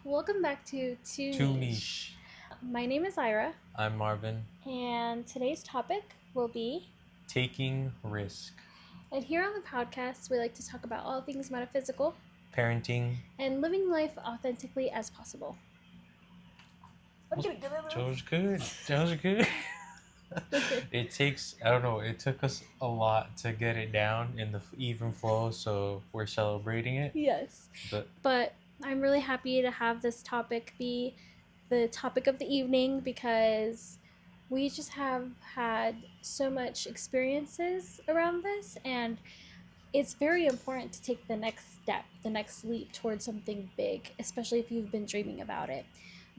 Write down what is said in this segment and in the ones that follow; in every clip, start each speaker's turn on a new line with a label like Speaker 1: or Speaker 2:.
Speaker 1: Welcome back to
Speaker 2: Too niche.
Speaker 1: My name is Ira,
Speaker 2: I'm Marvin.
Speaker 1: and today's topic will be.
Speaker 2: Taking risk.
Speaker 1: And here on the podcast, we like to talk about all things metaphysical
Speaker 2: Parenting.
Speaker 1: and living life authentically as possible.
Speaker 2: That was good. That was good. It took us a lot to get it down in the even flow, so we're celebrating it.
Speaker 1: Yes. But I'm really happy to have this topic be the topic of the evening because we just have had so much experiences around this, and it's very important to take the next step, the next leap towards something big, especially if you've been dreaming about it.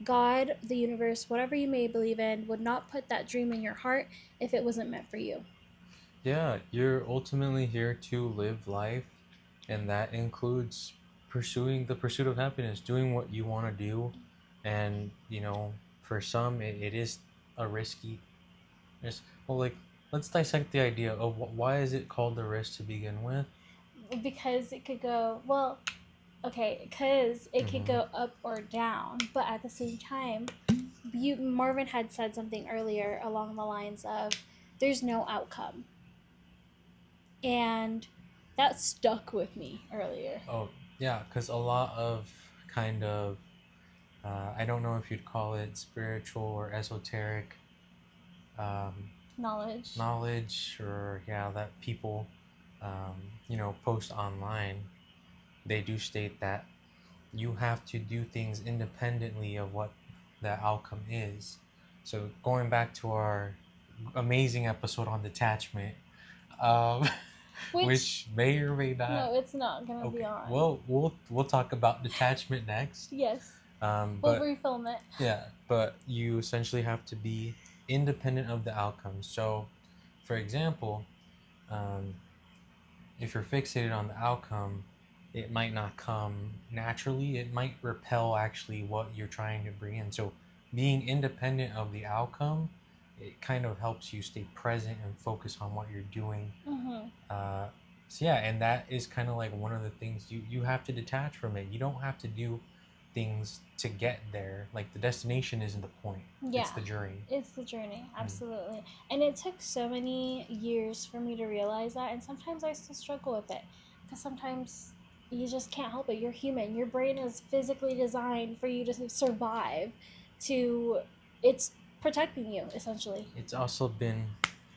Speaker 1: God, the universe, whatever you may believe in, would not put that dream in your heart if it wasn't meant for you.
Speaker 2: Yeah, you're ultimately here to live life, and that includes pursuing the pursuit of happiness, doing what you want to do. And, for some, it is a risky. Let's dissect the idea of why is it called a risk to begin with?
Speaker 1: Because it could go, because it could go up or down, but at the same time, Marvin had said something earlier along the lines of, there's no outcome. And that stuck with me earlier.
Speaker 2: Oh, yeah, because a lot of I don't know if you'd call it spiritual or esoteric knowledge, or that people, post online. They do state that you have to do things independently of what the outcome is. So going back to our amazing episode on detachment, which may or may not.
Speaker 1: No, it's not gonna be on.
Speaker 2: Well, we'll talk about detachment next.
Speaker 1: Yes.
Speaker 2: We'll
Speaker 1: refilm it.
Speaker 2: Yeah, but you essentially have to be independent of the outcome. So, for example, if you're fixated on the outcome, it might not come naturally. It might repel actually what you're trying to bring in. So, being independent of the outcome, it kind of helps you stay present and focus on what you're doing. And that is kind of like one of the things you have to detach from it. You don't have to do things to get there. Like, the destination isn't the point.
Speaker 1: Yeah,
Speaker 2: it's the journey.
Speaker 1: It's the journey, absolutely. And it took so many years for me to realize that, and sometimes I still struggle with it because sometimes you just can't help it. You're human. Your brain is physically designed for you to survive. It's protecting you, essentially.
Speaker 2: It's also been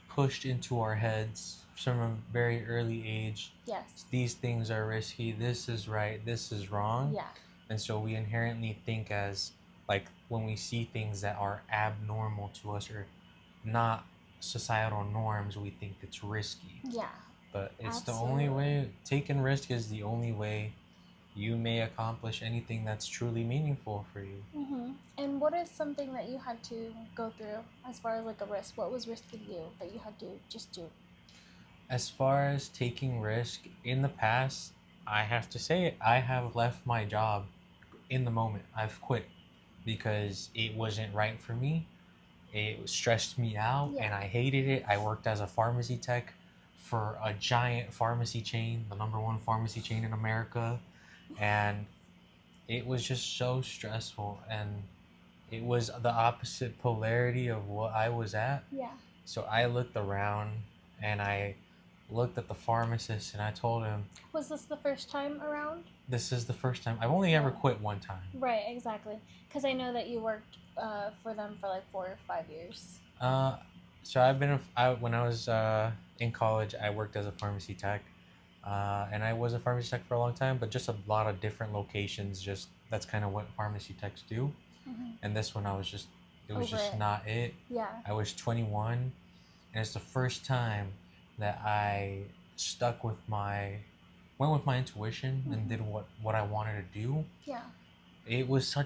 Speaker 2: pushed into our heads from a very early age.
Speaker 1: Yes.
Speaker 2: These things are risky. This is right. This is wrong.
Speaker 1: Yeah.
Speaker 2: And so we inherently think, as like, when we see things that are abnormal to us or not societal norms, we think it's risky.
Speaker 1: Yeah.
Speaker 2: But it's absolutely the only way. Taking risk is the only way you may accomplish anything that's truly meaningful for you.
Speaker 1: And what is something that you had to go through as far as like a risk? What was risky to you that you had to just do?
Speaker 2: As far as taking risk in the past, I have to say I have left my job in the moment. I've quit because it wasn't right for me. It stressed me out, and I hated it. I worked as a pharmacy tech for a giant pharmacy chain, the number one pharmacy chain in America, and it was just so stressful, and it was the opposite polarity of what I was at.
Speaker 1: Yeah.
Speaker 2: So I looked around, and I looked at the pharmacist, and I told him,
Speaker 1: was this the first time around?
Speaker 2: This is the first time. I've only ever quit one time.
Speaker 1: Right, exactly. Because I know that you worked for them for like 4 or 5 years.
Speaker 2: So when I was in college, I worked as a pharmacy tech, and I was a pharmacy tech for a long time, but just a lot of different locations. Just that's kind of what pharmacy techs do. And this one, it was just not it.
Speaker 1: Yeah.
Speaker 2: I was 21, and it's the first time that I went with my intuition and did what I wanted to do.
Speaker 1: Yeah.
Speaker 2: It was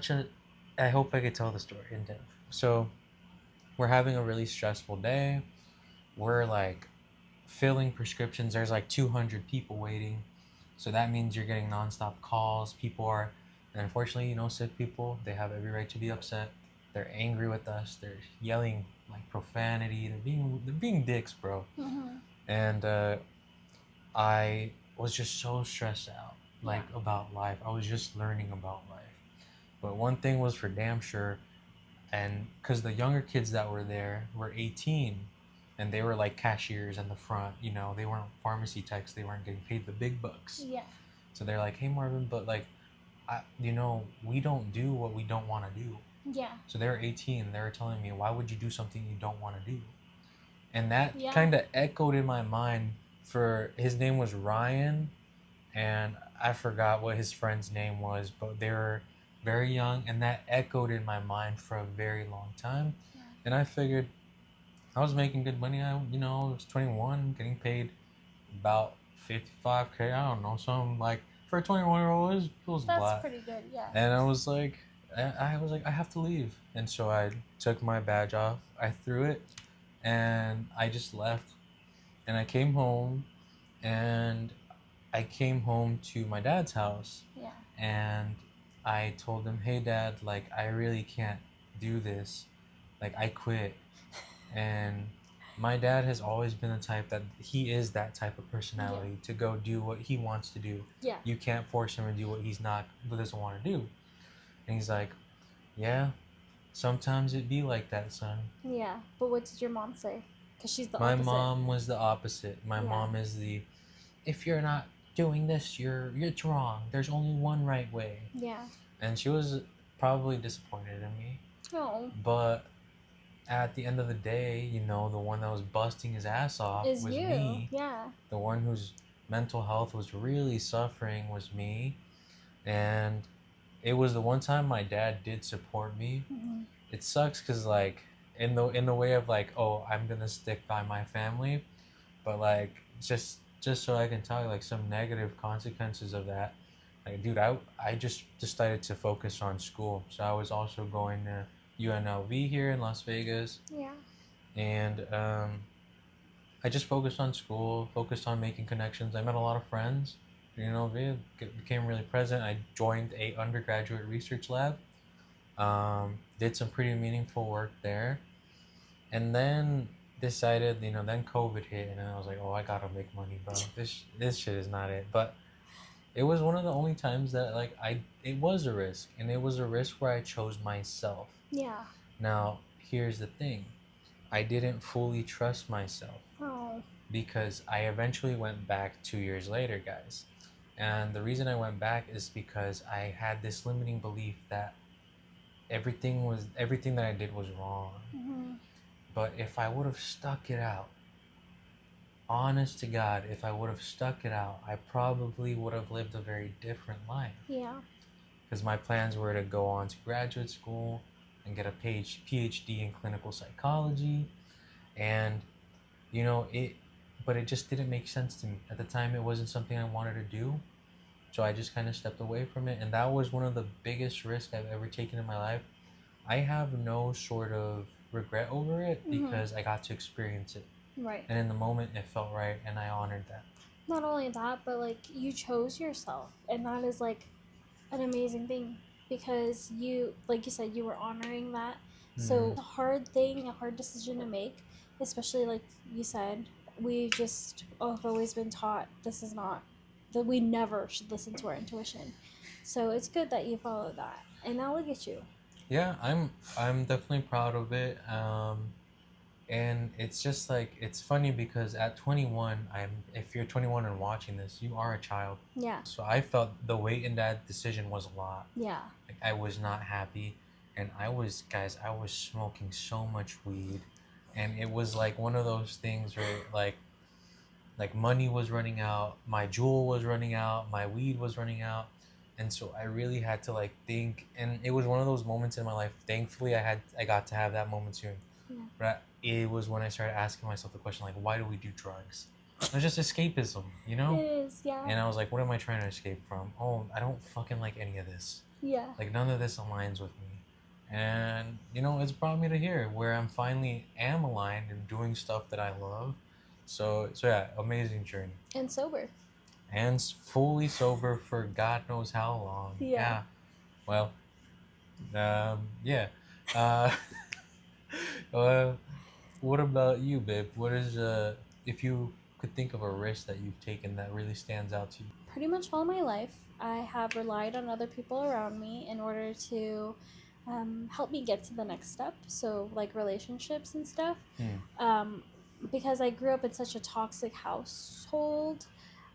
Speaker 2: I hope I could tell the story in depth. So we're having a really stressful day. We're like filling prescriptions. There's like 200 people waiting. So that means you're getting nonstop calls. And unfortunately, sick people, they have every right to be upset. They're angry with us. They're yelling like profanity. They're being dicks, bro. And I was just so stressed out, about life. I was just learning about life. But one thing was for damn sure, and because the younger kids that were there were 18, and they were like cashiers in the front, they weren't pharmacy techs, they weren't getting paid the big bucks.
Speaker 1: Yeah.
Speaker 2: So they're like, hey Marvin, but like, we don't do what we don't want to do.
Speaker 1: Yeah.
Speaker 2: So they were 18, they were telling me, why would you do something you don't want to do? And that
Speaker 1: Yeah.
Speaker 2: kind of echoed in my mind. For his name was Ryan, and I forgot what his friend's name was, but they were very young, and that echoed in my mind for a very long time.
Speaker 1: Yeah.
Speaker 2: And I figured I was making good money. I was 21, getting paid about 55K. I don't know, something like for a 21-year-old, it was a
Speaker 1: That's
Speaker 2: lot.
Speaker 1: pretty good, yeah.
Speaker 2: And I was like, I have to leave, and so I took my badge off, I threw it, and I just left, and I came home, and I came home to my dad's house,
Speaker 1: Yeah.
Speaker 2: and I told him, hey dad, like I really can't do this, like I quit. And my dad has always been the type that he is that type of personality to go do what he wants to do.
Speaker 1: Yeah.
Speaker 2: You can't force him to do what doesn't want to do. And he's like, yeah, sometimes it be like that, son.
Speaker 1: Yeah. But what did your mom say? Because she's the
Speaker 2: My
Speaker 1: opposite.
Speaker 2: mom was the opposite. My
Speaker 1: Yeah.
Speaker 2: mom is if you're not doing this, it's wrong. There's only one right way.
Speaker 1: Yeah.
Speaker 2: And she was probably disappointed in me.
Speaker 1: Oh.
Speaker 2: But at the end of the day, the one that was busting his ass off
Speaker 1: Is
Speaker 2: was
Speaker 1: you.
Speaker 2: me.
Speaker 1: Yeah.
Speaker 2: The one whose mental health was really suffering was me. And it was the one time my dad did support me.
Speaker 1: Mm-hmm.
Speaker 2: It sucks because like in the way of like, oh, I'm gonna stick by my family, but like just so I can tell you like some negative consequences of that. Like, dude, I just decided to focus on school, so I was also going to UNLV here in Las Vegas,
Speaker 1: Yeah.
Speaker 2: and I just focused on school, focused on making connections. I met a lot of friends. They became really present. I joined a undergraduate research lab. Did some pretty meaningful work there, and then decided, then COVID hit, and then I was like, oh, I gotta make money, bro. This shit is not it. But it was one of the only times that like it was a risk, and it was a risk where I chose myself.
Speaker 1: Yeah.
Speaker 2: Now here's the thing, I didn't fully trust myself.
Speaker 1: Oh.
Speaker 2: Because I eventually went back 2 years later, guys. And the reason I went back is because I had this limiting belief that everything that I did was wrong.
Speaker 1: Mm-hmm.
Speaker 2: But if I would have stuck it out, honest to God, if I would have stuck it out, I probably would have lived a very different life.
Speaker 1: Yeah.
Speaker 2: Because my plans were to go on to graduate school and get a PhD in clinical psychology. And, but it just didn't make sense to me. At the time, it wasn't something I wanted to do. So I just kind of stepped away from it. And that was one of the biggest risks I've ever taken in my life. I have no sort of regret over it because I got to experience it.
Speaker 1: Right.
Speaker 2: And in the moment, it felt right, and I honored that.
Speaker 1: Not only that, but like you chose yourself, and that is like an amazing thing because you, like you said, you were honoring that. So it's a hard thing, a hard decision to make, especially like you said, we just have always been taught this is not, that we never should listen to our intuition. So it's good that you followed that, and now look at you.
Speaker 2: Yeah, I'm definitely proud of it. And it's just like, it's funny because at 21, if you're 21 and watching this, you are a child.
Speaker 1: Yeah.
Speaker 2: So I felt the weight in that decision was a lot.
Speaker 1: Yeah.
Speaker 2: Like I was not happy, and I was smoking so much weed, and it was like one of those things where like money was running out, my jewel was running out, my weed was running out. And so I really had to like think, and it was one of those moments in my life. Thankfully, I got to have that moment soon.
Speaker 1: Yeah.
Speaker 2: But it was when I started asking myself the question, like, why do we do drugs? It's just escapism,
Speaker 1: It is, yeah.
Speaker 2: And I was like, what am I trying to escape from? Oh, I don't fucking like any of this.
Speaker 1: Yeah.
Speaker 2: Like none of this aligns with me. And it's brought me to here where I'm finally am aligned and doing stuff that I love. So yeah, amazing journey.
Speaker 1: And sober.
Speaker 2: And fully sober for God knows how long.
Speaker 1: Yeah.
Speaker 2: Well, yeah. What about you, babe? What is if you could think of a risk that you've taken that really stands out to you?
Speaker 1: pretty much all my life, I have relied on other people around me in order to help me get to the next step. So, like relationships and stuff.
Speaker 2: Hmm.
Speaker 1: Um, because I grew up in such a toxic household,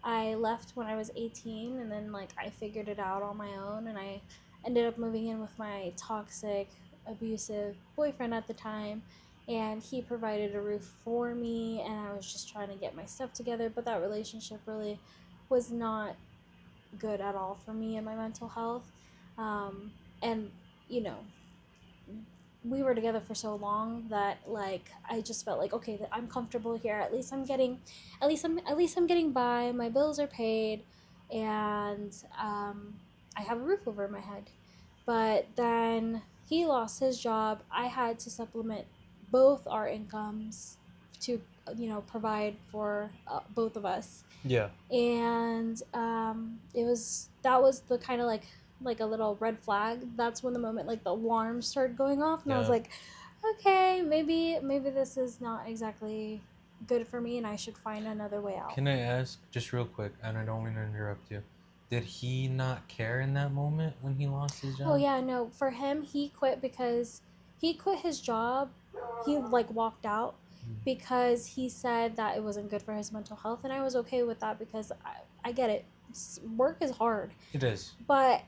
Speaker 1: I left when I was 18, and then like I figured it out on my own, and I ended up moving in with my toxic, abusive boyfriend at the time, and he provided a roof for me, and I was just trying to get my stuff together, but that relationship really was not good at all for me and my mental health. And you know, we were together for so long that like I just felt like, okay, that I'm comfortable here. At least I'm getting by. My bills are paid, and I have a roof over my head. But then he lost his job. I had to supplement both our incomes to provide for both of us.
Speaker 2: Yeah.
Speaker 1: And that was the kind of like a little red flag. That's when the moment like the alarm started going off, and I was
Speaker 2: Yeah.
Speaker 1: like, okay, maybe this is not exactly good for me, and I should find another way out.
Speaker 2: Can I ask just real quick, and I don't mean to interrupt you? Did he not care in that moment when he lost his
Speaker 1: Oh
Speaker 2: job?
Speaker 1: yeah, no, for him, he quit because he quit his job. He like walked out because he said that it wasn't good for his mental health, and I was okay with that because I get it. Work is hard,
Speaker 2: It is.
Speaker 1: but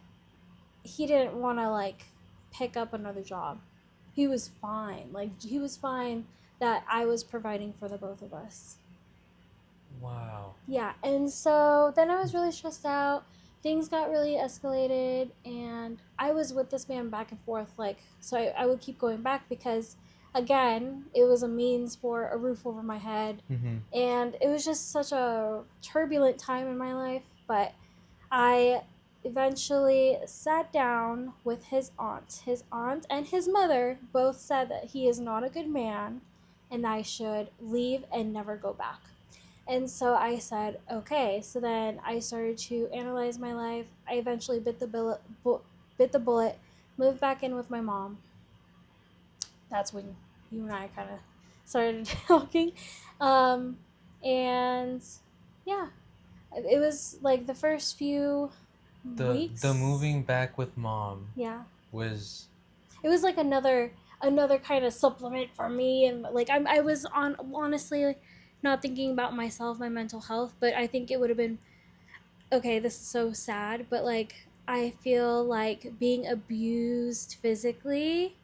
Speaker 1: he didn't want to like pick up another job. He was fine. Like he was fine that I was providing for the both of us.
Speaker 2: Wow.
Speaker 1: Yeah, and so then I was really stressed out. Things got really escalated, and I was with this man back and forth. Like, so I would keep going back because, again, it was a means for a roof over my head.
Speaker 2: Mm-hmm.
Speaker 1: And it was just such a turbulent time in my life. But I eventually sat down with his aunt. His aunt and his mother both said that he is not a good man and I should leave and never go back. And so I said, okay. So then I started to analyze my life. I eventually bit the bullet, moved back in with my mom. That's when you and I kind of started talking. Um, and yeah, it was like the first few
Speaker 2: The
Speaker 1: weeks.
Speaker 2: moving back with mom
Speaker 1: Yeah,
Speaker 2: was
Speaker 1: it was like another kind of supplement for me, and like I was on honestly not thinking about myself, my mental health, but I think it would have been okay. This is so sad, but like I feel like being abused physically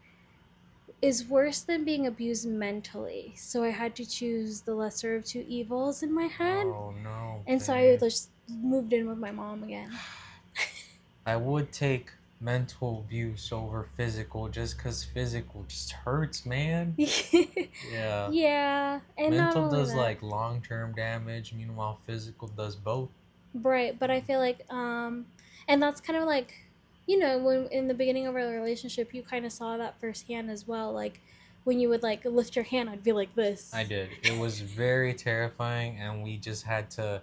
Speaker 1: is worse than being abused mentally. So I had to choose the lesser of two evils in my head.
Speaker 2: oh no,
Speaker 1: And so I
Speaker 2: man.
Speaker 1: just moved in with my mom again.
Speaker 2: I would take mental abuse over physical just because physical just hurts, man. Yeah.
Speaker 1: Yeah, and not
Speaker 2: Mental
Speaker 1: only
Speaker 2: does
Speaker 1: that,
Speaker 2: like long term damage, meanwhile, physical does both.
Speaker 1: right, but I feel like and that's kind of like when in the beginning of our relationship you kind of saw that firsthand as well, like when you would like lift your hand I'd be like
Speaker 2: I
Speaker 1: this.
Speaker 2: did. It was very terrifying, and we just had to.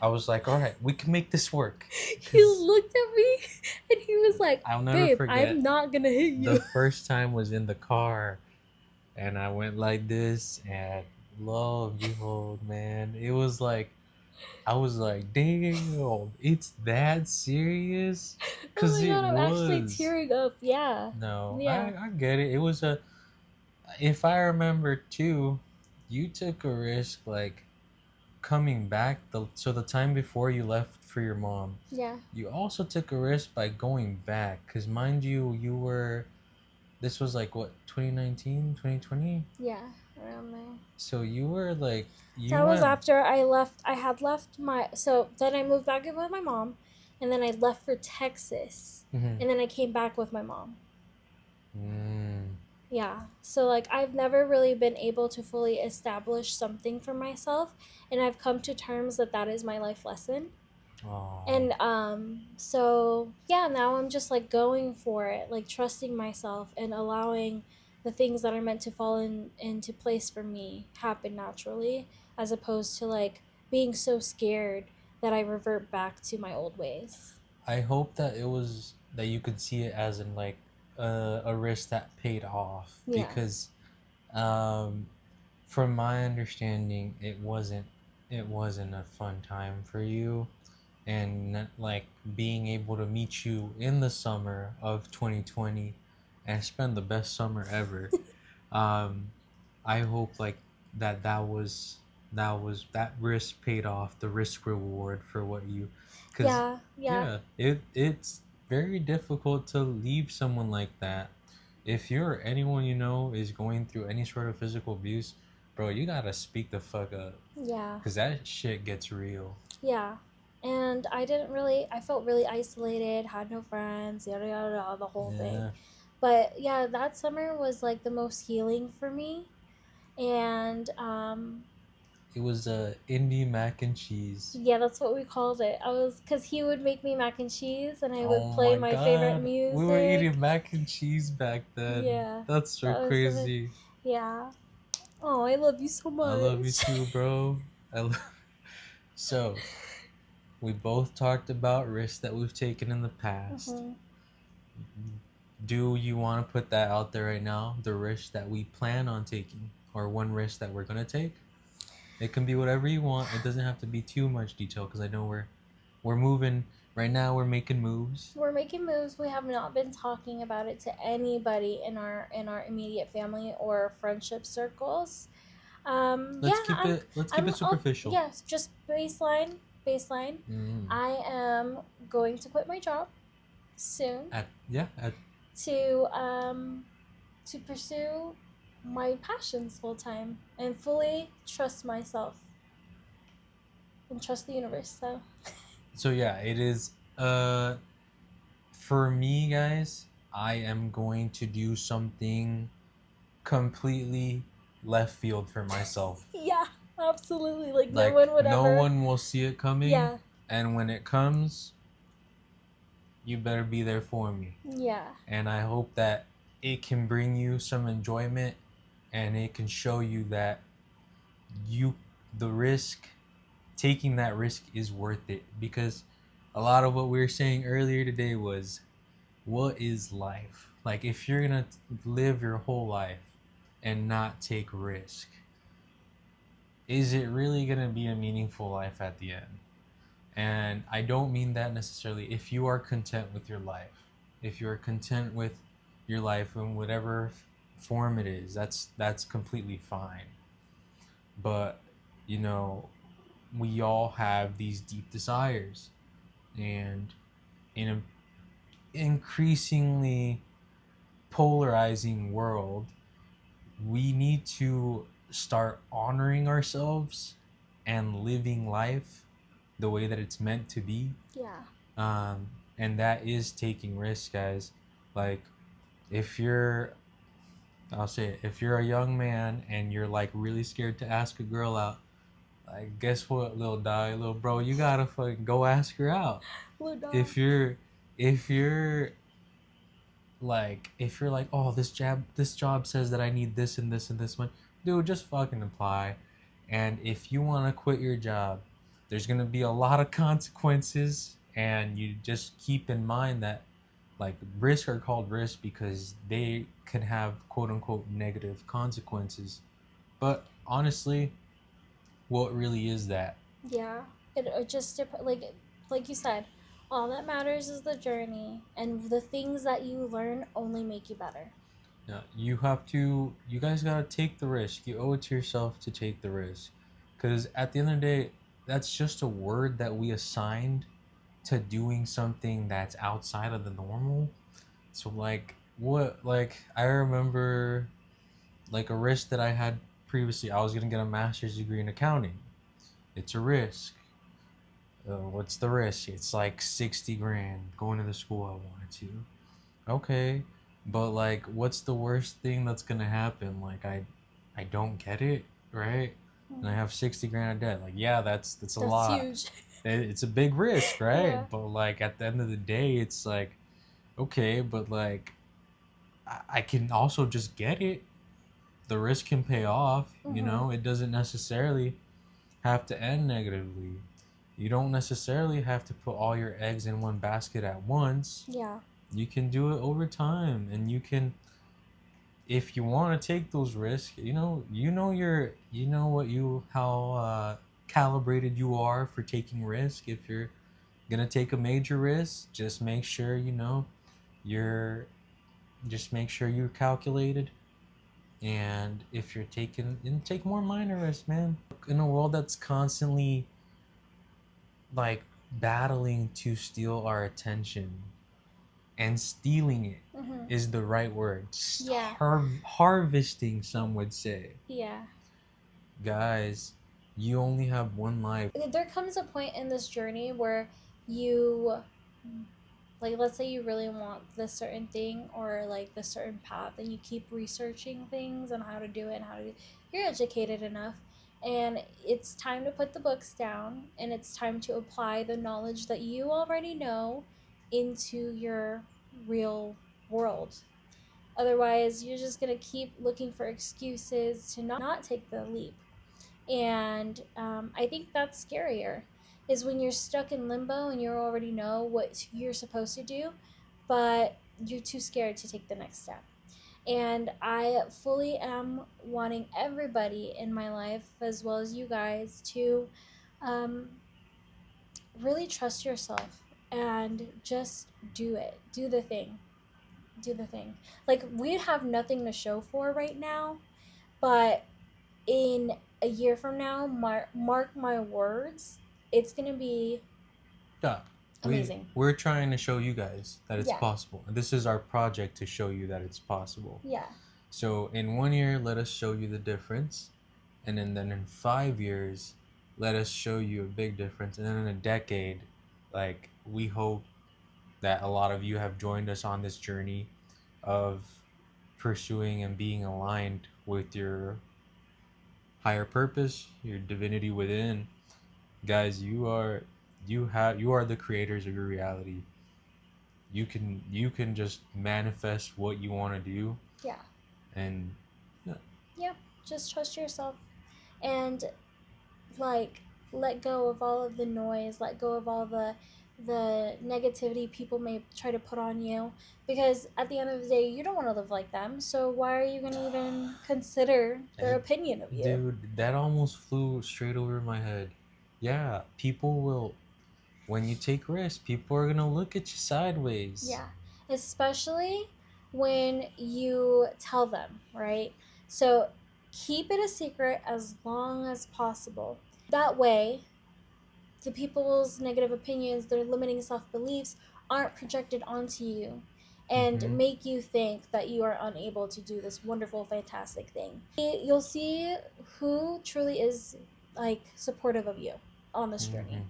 Speaker 2: I was like, all right, we can make this work.
Speaker 1: He
Speaker 2: Because
Speaker 1: looked at me and he was like,
Speaker 2: I'll never
Speaker 1: babe,
Speaker 2: forget
Speaker 1: I'm not gonna hit
Speaker 2: the
Speaker 1: you.
Speaker 2: first time was in the car, and I went like this, and lo and behold, man, it was like, I was like, damn, it's that serious?
Speaker 1: Oh
Speaker 2: Because
Speaker 1: my
Speaker 2: it
Speaker 1: god, I'm actually
Speaker 2: was.
Speaker 1: tearing up. Yeah.
Speaker 2: No,
Speaker 1: Yeah.
Speaker 2: I get it. It was a. If I remember too, you took a risk like coming back. So the time before you left for your mom,
Speaker 1: Yeah.
Speaker 2: you also took a risk by going back. Because mind you, you were. This was like what, 2019, 2020.
Speaker 1: Yeah. Around there.
Speaker 2: So you were like, you
Speaker 1: That was
Speaker 2: went.
Speaker 1: after I left. I had left my. So then I moved back in with my mom, and then I left for Texas,
Speaker 2: Mhm.
Speaker 1: and then I came back with my mom.
Speaker 2: Mm.
Speaker 1: Yeah. So like I've never really been able to fully establish something for myself, and I've come to terms that that is my life lesson.
Speaker 2: Oh,
Speaker 1: And so yeah, now I'm just like going for it, like trusting myself and allowing the things that are meant to fall into place for me happen naturally, as opposed to like being so scared that I revert back to my old ways.
Speaker 2: I hope that it was that you could see it as in like a risk that paid off
Speaker 1: Yeah.
Speaker 2: because um from my understanding it wasn't a fun time for you, and like being able to meet you in the summer of 2020 and spend the best summer ever. um I hope like that risk paid off, the risk reward for what you, because
Speaker 1: Yeah, yeah,
Speaker 2: yeah, it's very difficult to leave someone like that. If you're anyone you know is going through any sort of physical abuse, bro, you gotta speak the fuck up,
Speaker 1: yeah,
Speaker 2: because that shit gets real.
Speaker 1: yeah. And I didn't really, I felt really isolated, had no friends, yada yada yada, the whole thing.
Speaker 2: Yeah,
Speaker 1: But yeah, that summer was like the most healing for me. And
Speaker 2: it was indie mac and cheese.
Speaker 1: yeah, that's what we called it. I was, because he would make me mac and cheese and I would
Speaker 2: Oh
Speaker 1: play
Speaker 2: my
Speaker 1: my favorite
Speaker 2: god, we were
Speaker 1: music.
Speaker 2: eating mac and cheese back then.
Speaker 1: Yeah,
Speaker 2: That's so
Speaker 1: that was the,
Speaker 2: crazy.
Speaker 1: yeah. Oh, I love you so
Speaker 2: I love you
Speaker 1: much.
Speaker 2: too, bro. I lo- so we both talked about risks that we've taken in the past.
Speaker 1: Hmm.
Speaker 2: Do you want to put that out there right now? The risk that we plan on taking, or one risk that we're gonna take? It can be whatever you want. It doesn't have to be too much detail, because I know we're moving right now. We're making moves.
Speaker 1: We're making moves. We have not been talking about it to anybody in our immediate family or friendship circles.
Speaker 2: Let's
Speaker 1: Yeah,
Speaker 2: keep it. Let's keep it
Speaker 1: I'll,
Speaker 2: superficial.
Speaker 1: yes, just baseline.
Speaker 2: Mm.
Speaker 1: I am going to quit my job soon
Speaker 2: At yeah. At
Speaker 1: to um, to pursue my passions full time and fully trust myself and trust the universe. So
Speaker 2: so yeah, it is. For me, guys, I am going to do something completely left field for myself.
Speaker 1: yeah, absolutely. Like no
Speaker 2: Like
Speaker 1: one would
Speaker 2: no
Speaker 1: ever.
Speaker 2: one will see it coming,
Speaker 1: Yeah,
Speaker 2: and when it comes, you better be there for me.
Speaker 1: yeah,
Speaker 2: And I hope that it can bring you some enjoyment, and it can show you that you the risk taking that risk is worth it, because a lot of what we were saying earlier today was, what is life? Like, if you're gonna live your whole life and not take risk, is it really gonna be a meaningful life at the end? And I don't mean that necessarily. If you are content with your life, if you're content with your life in whatever form it is, that's completely fine. But you know, we all have these deep desires, and in an increasingly polarizing world, we need to start honoring ourselves and living life the way that it's meant to be.
Speaker 1: yeah.
Speaker 2: um, and that is taking risks, guys. Like, if you're I'll say it, if you're a young man and you're like really scared to ask a girl out, like, guess what, little die, little bro, you gotta fucking go ask her out.
Speaker 1: Blue dog.
Speaker 2: If you're if you're if you're like, oh, this job says that I need this and this and this one, dude, just fucking apply. And if you want to quit your job, there's going to be a lot of consequences, and you just keep in mind that, like, risks are called risks because they can have quote unquote negative consequences. But honestly, what really is that?
Speaker 1: Yeah, it just like you said, all that matters is the journey, and the things that you learn only make you better.
Speaker 2: Yeah, you guys gotta take the risk. You owe it to yourself to take the risk. Because at the end of the day, that's just a word that we assigned to doing something that's outside of the normal. So, like, I remember, like, a risk that I had previously. I was gonna get a master's degree in accounting. It's a risk. What's the risk? It's like 60 grand going to the school I wanted to. Okay, but like, what's the worst thing that's gonna happen? Like, I don't get it, right? And I have 60 grand of debt. Like, yeah, that's a
Speaker 1: That's
Speaker 2: lot.
Speaker 1: huge.
Speaker 2: It's a big risk, right?
Speaker 1: Yeah.
Speaker 2: But like, at the end of the day, it's like, okay, but like, I can also just get it. The risk can pay off.
Speaker 1: Mhm.
Speaker 2: It doesn't necessarily have to end negatively. You don't necessarily have to put all your eggs in one basket at once.
Speaker 1: Yeah.
Speaker 2: You can do it over time, and you can, if you want to take those risks, you know what you how calibrated you are for taking risk. If you're gonna take a major risk, just make sure you're just make sure you're calculated. And if you're taking and take more minor risks, man. In a world that's constantly like battling to steal our attention, and stealing it
Speaker 1: Mm-hmm.
Speaker 2: is the right word.
Speaker 1: Yeah.
Speaker 2: Harvesting, some would say.
Speaker 1: Yeah.
Speaker 2: Guys, you only have one life.
Speaker 1: There comes a point in this journey where you, like, let's say you really want this certain thing or like this certain path, and you keep researching things on how to do it and how to do, you're educated enough, and it's time to put the books down and it's time to apply the knowledge that you already know into your real world. Otherwise, you're just going to keep looking for excuses to not take the leap. And I think that's scarier, is when you're stuck in limbo and you already know what you're supposed to do, but you're too scared to take the next step. And I fully am wanting everybody in my life, as well as you guys, to um, really trust yourself and just do it. Do the thing. Do the thing. Like, we have nothing to show for right now, but in a year from now, mark my words, it's gonna be
Speaker 2: Yeah,
Speaker 1: amazing.
Speaker 2: we're trying to show you guys that it's
Speaker 1: Yeah.
Speaker 2: possible. This is our project to show you that it's possible.
Speaker 1: Yeah.
Speaker 2: So in 1 year, let us show you the difference, and then in 5 years, let us show you a big difference, and then in a decade, like we hope that a lot of you have joined us on this journey of pursuing and being aligned with your higher purpose, your divinity within. Guys, you are the creators of your reality. You can just manifest what you want to do.
Speaker 1: Yeah.
Speaker 2: And yeah.
Speaker 1: Yeah. Just trust yourself and, like, let go of all of the noise, let go of all the negativity people may try to put on you, because at the end of the day you don't want to live like them, so why are you going to even consider their opinion of you?
Speaker 2: Dude, that almost flew straight over my head. Yeah, people will, when you take risks, people are gonna look at you sideways.
Speaker 1: Yeah, especially when you tell them, right? So keep it a secret as long as possible. That way, the people's negative opinions, their limiting self beliefs, aren't projected onto you and make you think that you are unable to do this wonderful, fantastic thing. You'll see who truly is, like, supportive of you on this journey.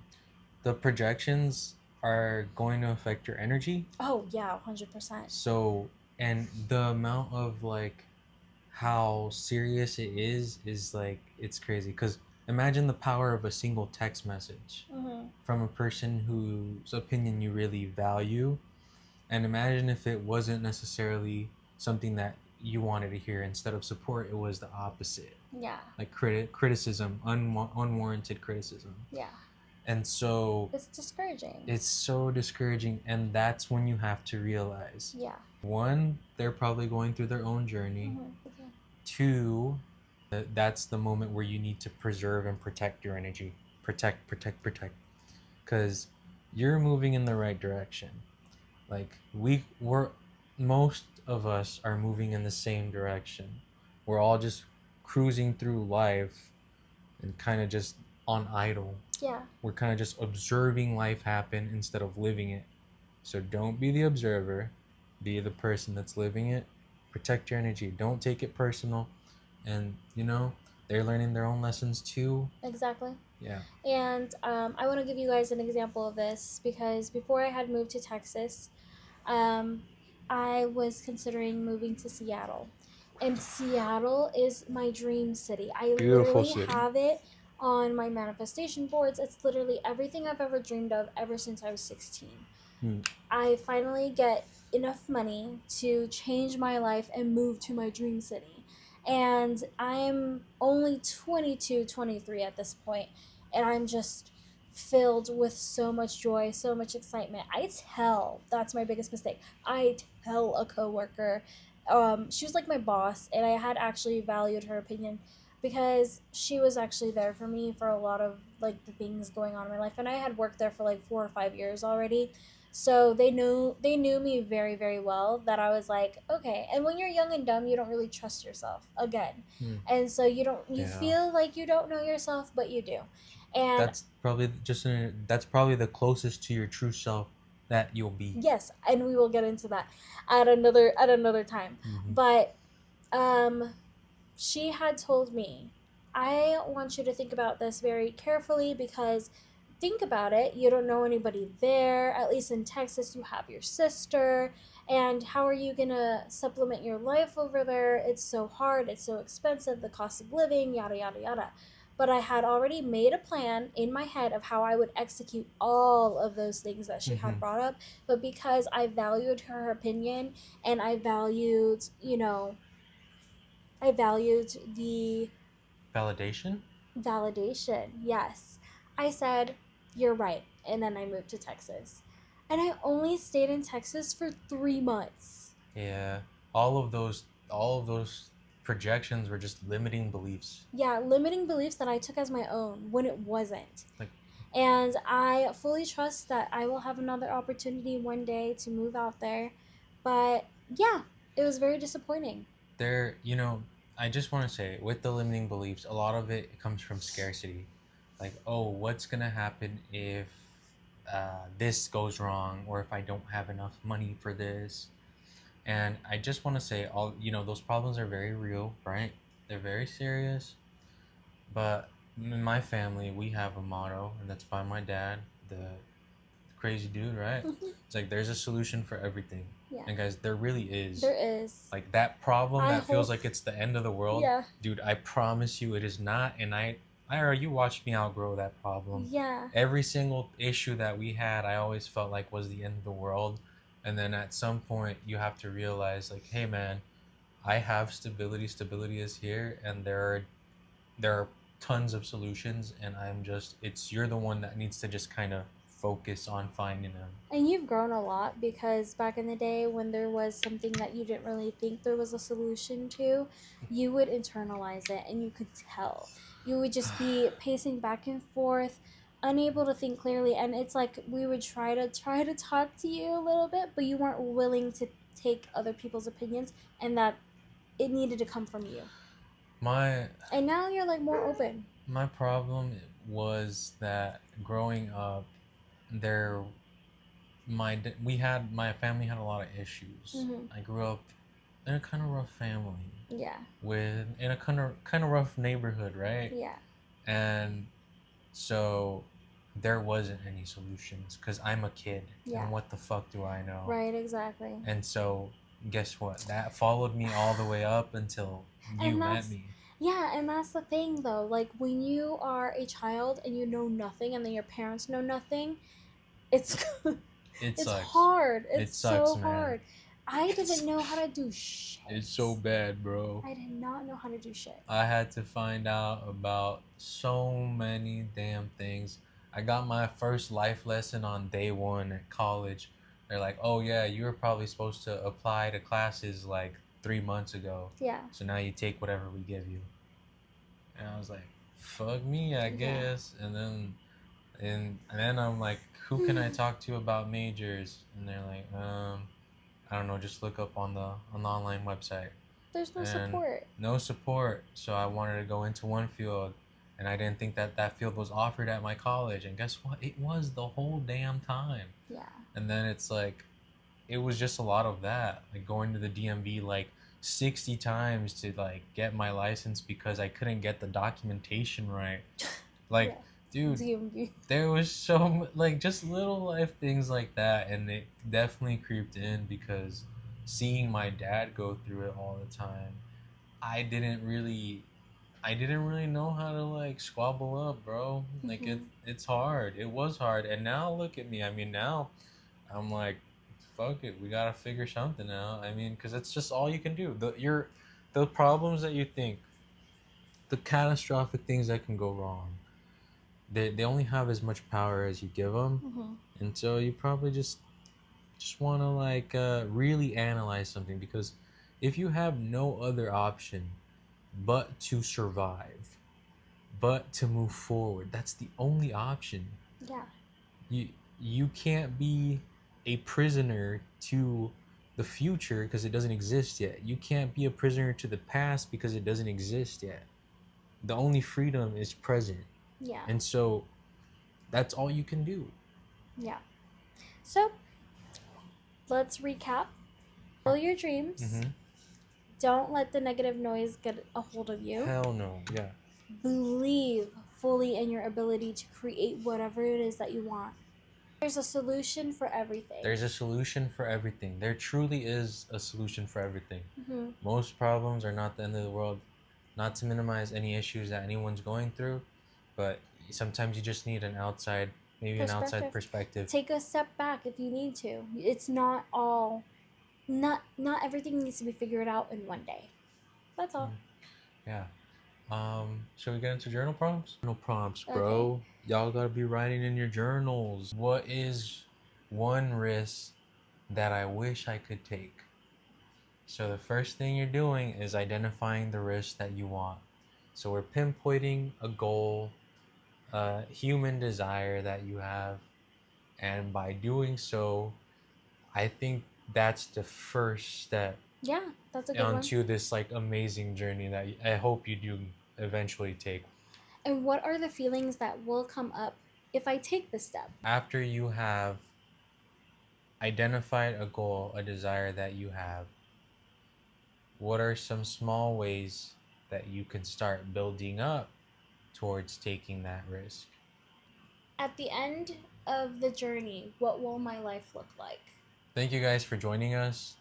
Speaker 2: The projections are going to affect your energy.
Speaker 1: Oh, yeah, 100%.
Speaker 2: So, and the amount of like how serious it is like, it's crazy. Because imagine the power of a single text message from a person whose opinion you really value. And imagine if it wasn't necessarily something that you wanted to hear. Instead of support, it was the opposite.
Speaker 1: Yeah.
Speaker 2: Like criticism, unwarranted criticism.
Speaker 1: Yeah.
Speaker 2: And so
Speaker 1: it's discouraging.
Speaker 2: It's so discouraging, and that's when you have to realize.
Speaker 1: Yeah.
Speaker 2: One, they're probably going through their own journey.
Speaker 1: Okay.
Speaker 2: Two, that's the moment where you need to preserve and protect your energy. Protect. Because you're moving in the right direction. Like, most of us are moving in the same direction. We're all just cruising through life and kind of just on idle.
Speaker 1: Yeah.
Speaker 2: We're kind of just observing life happen instead of living it. So don't be the observer, be the person that's living it. Protect your energy. Don't take it personal. And, they're learning their own lessons too.
Speaker 1: Exactly.
Speaker 2: Yeah.
Speaker 1: And I want to give you guys an example of this, because before I had moved to Texas, I was considering moving to Seattle. And Seattle is my dream city. I
Speaker 2: Beautiful
Speaker 1: literally
Speaker 2: city.
Speaker 1: have it on my manifestation boards. It's literally everything I've ever dreamed of ever since I was 16. I finally get enough money to change my life and move to my dream city. And I'm only 22, 23 at this point, and I'm just filled with so much joy, so much excitement. That's my biggest mistake. I tell a coworker, she was like my boss, and I had actually valued her opinion because she was actually there for me for a lot of like the things going on in my life, and I had worked there for like 4 or 5 years already. So they knew me very, very well, that I was like, okay. And when you're young and dumb, you don't really trust yourself again.
Speaker 2: Hmm.
Speaker 1: And so you
Speaker 2: Yeah.
Speaker 1: feel like you don't know yourself, but you do. And
Speaker 2: That's probably the closest to your true self that you'll be.
Speaker 1: yes, and we will get into that at another time.
Speaker 2: Mm-hmm.
Speaker 1: But um she had told me, I want you to think about this very carefully, because think about it, you don't know anybody there. At least in Texas, you have your sister. And how are you going to supplement your life over there? It's so hard, it's so expensive, the cost of living, yada, yada, yada. But I had already made a plan in my head of how I would execute all of those things that she
Speaker 2: Mm-hmm.
Speaker 1: had brought up. But because I valued her opinion, and I valued the
Speaker 2: Validation.
Speaker 1: validation. Yes. I said, you're right. And then I moved to Texas. And I only stayed in Texas for 3 months.
Speaker 2: Yeah. All of those projections were just limiting beliefs.
Speaker 1: Yeah, limiting beliefs that I took as my own when it wasn't.
Speaker 2: Like
Speaker 1: And I fully trust that I will have another opportunity one day to move out there. But yeah, it was very disappointing.
Speaker 2: there, I just want to say with the limiting beliefs, a lot of it comes from scarcity. Like, oh, what's gonna happen if this goes wrong, or if I don't have enough money for this? And I just want to say, those problems are very real, right? They're very serious. But in my family, we have a motto, and that's by my dad, the crazy dude, right? It's like there's a solution for everything.
Speaker 1: Yeah,
Speaker 2: And guys, there really is.
Speaker 1: there is.
Speaker 2: Like that problem
Speaker 1: I
Speaker 2: that feels
Speaker 1: hope.
Speaker 2: like it's the end of the world,
Speaker 1: Yeah,
Speaker 2: dude, I promise you it is not. And Ira, you watched me outgrow that problem.
Speaker 1: yeah.
Speaker 2: Every single issue that we had, I always felt like was the end of the world. And then at some point, you have to realize, like, hey, man, I have stability. Stability is here, and there are tons of solutions, and it's you're the one that needs to just kind of focus on finding them.
Speaker 1: And you've grown a lot, because back in the day when there was something that you didn't really think there was a solution to, you would internalize it and you could tell. You would just be pacing back and forth, unable to think clearly, and it's like we would try to talk to you a little bit, but you weren't willing to take other people's opinions, and that it needed to come from you.
Speaker 2: my
Speaker 1: And now you're like more open.
Speaker 2: my problem was that growing up, there my family had a lot of issues.
Speaker 1: Mhm.
Speaker 2: I grew up in a kind of rough family,
Speaker 1: Yeah.
Speaker 2: with in a kind of rough neighborhood, right?
Speaker 1: Yeah.
Speaker 2: And so there wasn't any solutions because I'm a kid,
Speaker 1: Yeah.
Speaker 2: and what the fuck do I know?
Speaker 1: Right, exactly.
Speaker 2: And so guess what? That followed me all the way up until you
Speaker 1: And
Speaker 2: met
Speaker 1: that's
Speaker 2: me.
Speaker 1: Yeah, and that's the thing though. Like when you are a child and you know nothing, and then your parents know nothing, it's
Speaker 2: It
Speaker 1: it's
Speaker 2: sucks.
Speaker 1: hard.
Speaker 2: It
Speaker 1: It's
Speaker 2: sucks,
Speaker 1: so
Speaker 2: man.
Speaker 1: hard. I
Speaker 2: It's
Speaker 1: didn't know how to do shit.
Speaker 2: it's so bad, bro.
Speaker 1: I did not know how to do shit.
Speaker 2: I had to find out about so many damn things. I got my first life lesson on day one at college. They're like, oh, yeah, you were probably supposed to apply to classes like 3 months ago.
Speaker 1: Yeah.
Speaker 2: So now you take whatever we give you. And I was like, fuck me, I
Speaker 1: Yeah.
Speaker 2: guess. And then I'm like, who can I talk to about majors? And they're like, I don't know, just look up on the online website.
Speaker 1: There's no
Speaker 2: And
Speaker 1: support.
Speaker 2: no support. So I wanted to go into one field, and I didn't think that that field was offered at my college. And guess what? It was the whole damn time.
Speaker 1: Yeah.
Speaker 2: And then it's like, it was just a lot of that, like going to the DMV like 60 times to like get my license because I couldn't get the documentation right. Like,
Speaker 1: Yeah.
Speaker 2: dude,
Speaker 1: DMV.
Speaker 2: there was like just little life things like that, and it definitely creeped in because seeing my dad go through it all the time, I didn't really I didn't really know how to like squabble up, bro. Like
Speaker 1: Mhm.
Speaker 2: it's hard. It was hard. And now look at me. I mean, now I'm like, fuck it. We got to figure something out. I mean, cuz it's just all you can do. The problems that you think, the catastrophic things that can go wrong, they only have as much power as you give them.
Speaker 1: Mhm.
Speaker 2: And so you probably just want to like really analyze something, because if you have no other option but to survive, but to move forward. That's the only option.
Speaker 1: Yeah.
Speaker 2: You you can't be a prisoner to the future because it doesn't exist yet. You can't be a prisoner to the past because it doesn't exist yet. The only freedom is present.
Speaker 1: Yeah.
Speaker 2: And so that's all you can do.
Speaker 1: Yeah. So let's recap. Follow your dreams.
Speaker 2: Mm-hmm.
Speaker 1: Don't let the negative noise get a hold of you.
Speaker 2: Hell no. Yeah.
Speaker 1: Believe fully in your ability to create whatever it is that you want. There's a solution for everything.
Speaker 2: There's a solution for everything. There truly is a solution for everything.
Speaker 1: Mm-hmm.
Speaker 2: Most problems are not the end of the world. Not to minimize any issues that anyone's going through, but sometimes you just need maybe an outside perspective.
Speaker 1: Take a step back if you need to. It's not all, not everything needs to be figured out in one day. That's all.
Speaker 2: Yeah. Should we get into journal prompts? Journal prompts,
Speaker 1: Okay.
Speaker 2: bro. Y'all gotta be writing in your journals. What is one risk that I wish I could take? So the first thing you're doing is identifying the risk that you want. So we're pinpointing a goal, a human desire that you have, and by doing so, I think that's the first step
Speaker 1: Yeah, that's a good one.
Speaker 2: onto this like amazing journey that I hope you do eventually take.
Speaker 1: And what are the feelings that will come up if I take this step?
Speaker 2: After you have identified a goal, a desire that you have, what are some small ways that you can start building up towards taking that risk?
Speaker 1: At the end of the journey, what will my life look like?
Speaker 2: Thank you guys for joining us.